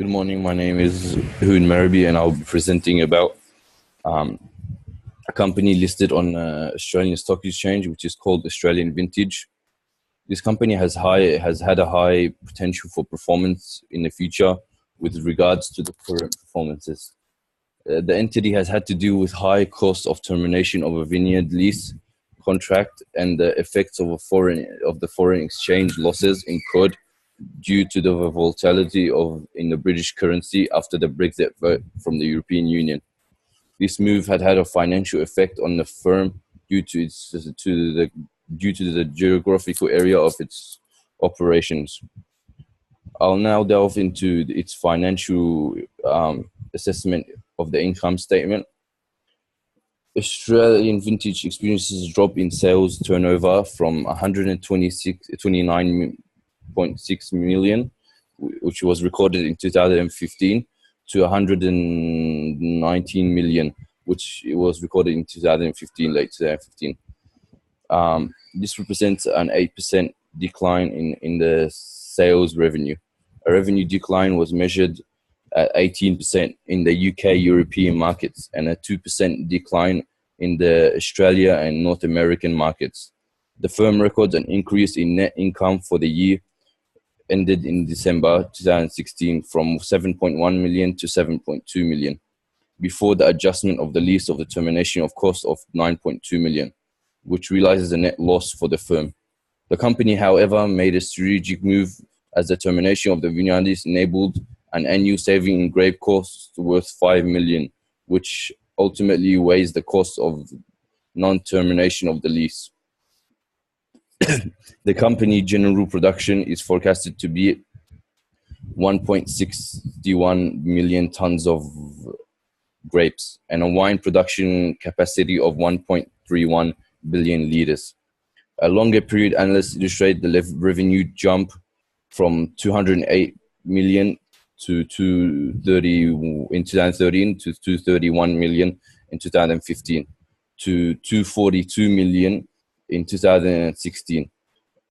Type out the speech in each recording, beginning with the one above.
Good morning. My name is Houd and I'll be presenting about a company listed on Australian Stock Exchange, which is called Australian Vintage. This company has had a high potential for performance in the future with regards to the current performances. The entity has had to deal with high cost of termination of a vineyard lease contract and the effects of the foreign exchange losses incurred due to the volatility in the British currency after the Brexit vote from the European Union. This move had a financial effect on the firm due to the geographical area of its operations. I'll now delve into its financial assessment of the income statement. Australian Vintage experiences a drop in sales turnover from 129.6 million, which was recorded in 2015, to 119 million, which was recorded in 2015, late 2015. This represents an 8% decline in the sales revenue. A revenue decline was measured at 18% in the UK European markets and a 2% decline in the Australia and North American markets. The firm records an increase in net income for the year ended in December 2016 from 7.1 million to 7.2 million, before the adjustment of the lease of the termination of cost of 9.2 million, which realizes a net loss for the firm. The company, however, made a strategic move as the termination of the vineyard lease enabled an annual saving in grape costs worth 5 million, which ultimately weighs the cost of non-termination of the lease. The company general production is forecasted to be 1.61 million tons of grapes and a wine production capacity of 1.31 billion liters. A longer period analysts illustrate the revenue jump from 208 million to 230 in 2013 to 231 million in 2015 to 242 million in 2016.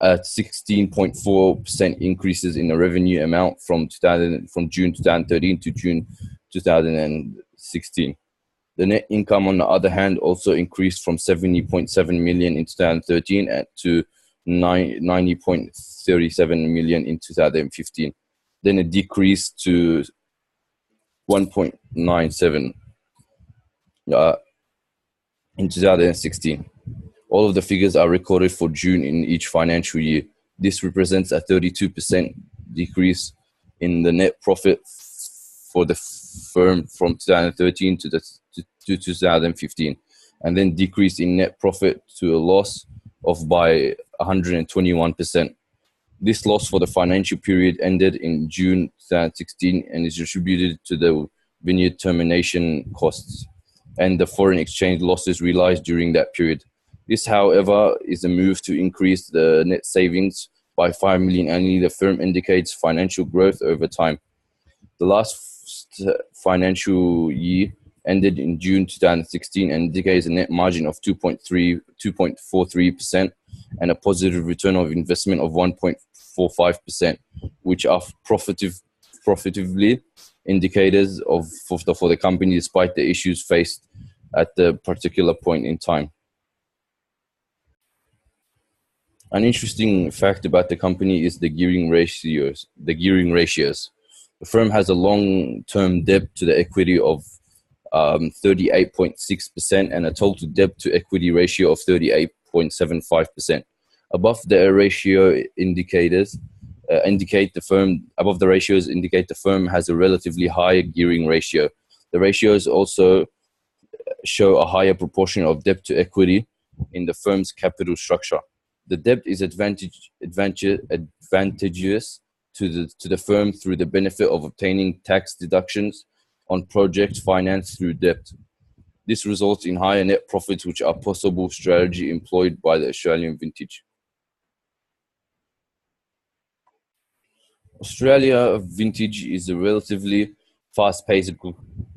At 16.4% increases in the revenue amount from June 2013 to June 2016. The net income, on the other hand, also increased from 70.7 million in 2013 to 90.37 million in 2015. Then it decreased to 1.97 in 2016. All of the figures are recorded for June in each financial year. This represents a 32% decrease in the net profit for the firm from 2013 to 2015, and then decrease in net profit to a loss of by 121%. This loss for the financial period ended in June 2016 and is attributed to the vineyard termination costs and the foreign exchange losses realized during that period. This, however, is a move to increase the net savings by 5 million annually. The firm indicates financial growth over time. The last financial year ended in June 2016 and indicates a net margin of 2.43% and a positive return of investment of 1.45%, which are profitably indicators for the company despite the issues faced at the particular point in time. An interesting fact about the company is the gearing ratios. The firm has a long-term debt to the equity of 38.6% and a total debt to equity ratio of 38.75%. Above the ratios indicate the firm has a relatively high gearing ratio. The ratios also show a higher proportion of debt to equity in the firm's capital structure. The debt is advantageous to the firm through the benefit of obtaining tax deductions on projects financed through debt. This results in higher net profits, which are possible strategy employed by the Australian Vintage. Australia Vintage is a relatively fast-paced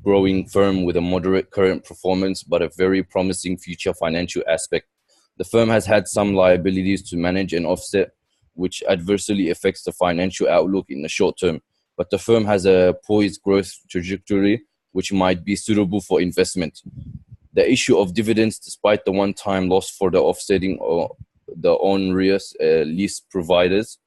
growing firm with a moderate current performance but a very promising future financial aspect. The firm has had some liabilities to manage and offset, which adversely affects the financial outlook in the short term. but the firm has a poised growth trajectory which might be suitable for investment. The issue of dividends, despite the one-time loss for the offsetting or the onerous lease providers,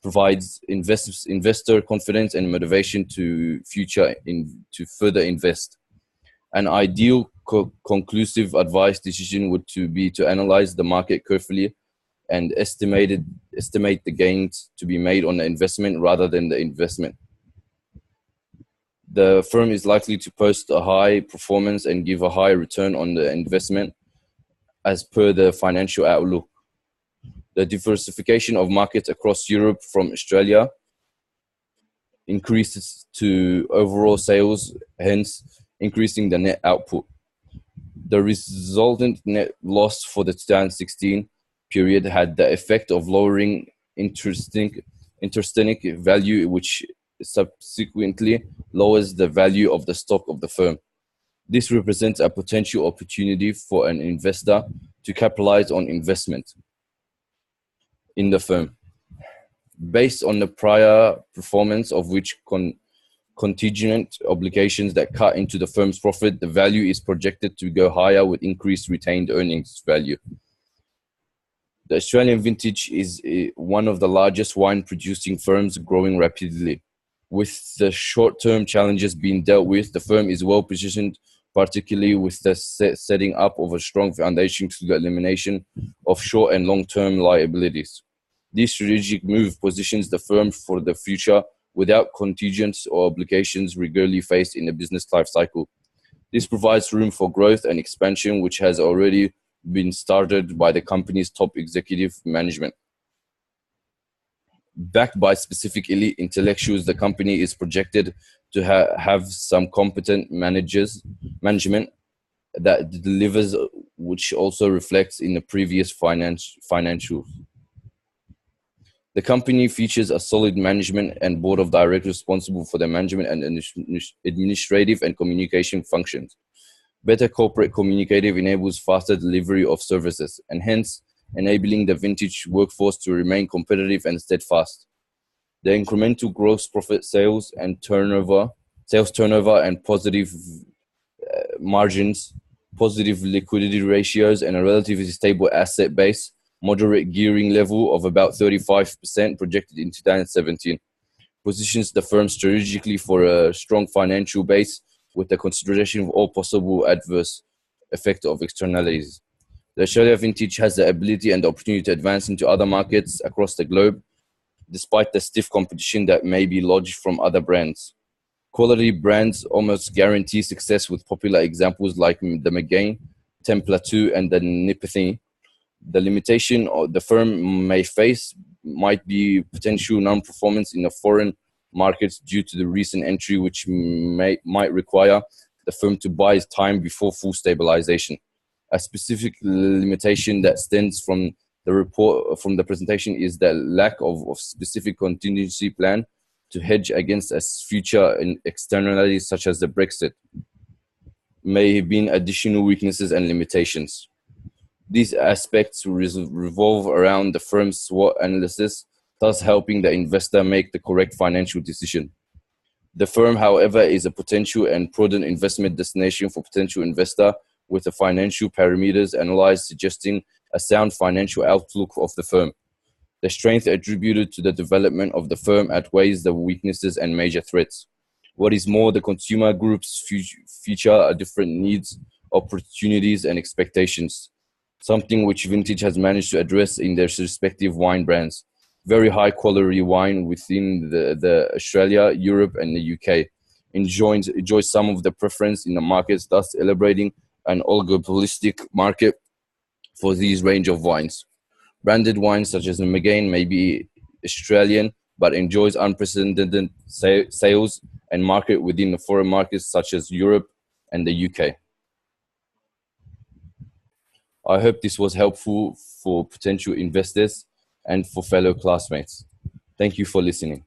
provides investor confidence and motivation to to further invest. An ideal conclusive advice decision would to be to analyze the market carefully and estimate the gains to be made on the investment rather than the investment. The firm is likely to post a high performance and give a high return on the investment as per the financial outlook. The diversification of markets across Europe from Australia increases to overall sales, hence increasing the net output. The resultant net loss for the 2016 period had the effect of lowering intrinsic value, which subsequently lowers the value of the stock of the firm. This represents a potential opportunity for an investor to capitalize on investment in the firm. Based on the prior performance of which contingent obligations that cut into the firm's profit, the value is projected to go higher with increased retained earnings value. The Australian Vintage is one of the largest wine producing firms, growing rapidly. With the short-term challenges being dealt with, the firm is well positioned, particularly with the setting up of a strong foundation to the elimination of short and long-term liabilities. This strategic move positions the firm for the future without contingents or obligations regularly faced in the business life cycle. This provides room for growth and expansion, which has already been started by the company's top executive management. Backed by specific elite intellectuals, the company is projected to have some competent management that delivers, which also reflects in the previous financials. The company features a solid management and board of directors responsible for the management and administrative and communication functions. Better corporate communicative enables faster delivery of services and hence enabling the Vintage workforce to remain competitive and steadfast. The incremental gross profit sales turnover and positive margins, positive liquidity ratios, and a relatively stable asset base, moderate gearing level of about 35% projected in 2017, positions the firm strategically for a strong financial base with the consideration of all possible adverse effects of externalities. The Australia Vintage has the ability and the opportunity to advance into other markets across the globe, despite the stiff competition that may be lodged from other brands. Quality brands almost guarantee success, with popular examples like the McGain, Templar 2, and the Nipathy. The limitation the firm may face might be potential non-performance in the foreign markets due to the recent entry, which might require the firm to buy time before full stabilization. A specific limitation that stems from the presentation is the lack of specific contingency plan to hedge against future externalities such as the Brexit. May have been additional weaknesses and limitations. These aspects revolve around the firm's SWOT analysis, thus helping the investor make the correct financial decision. The firm, however, is a potential and prudent investment destination for potential investor, with the financial parameters analyzed suggesting a sound financial outlook of the firm. The strength attributed to the development of the firm outweighs the weaknesses and major threats. What is more, the consumer groups feature different needs, opportunities, and expectations, something which Vintage has managed to address in their respective wine brands. Very high quality wine within the Australia, Europe, and the UK enjoys some of the preference in the markets, thus elaborating an oligopolistic market for these range of wines. Branded wines such as the McGain may be Australian, but enjoys unprecedented sales and market within the foreign markets such as Europe and the UK. I hope this was helpful for potential investors and for fellow classmates. Thank you for listening.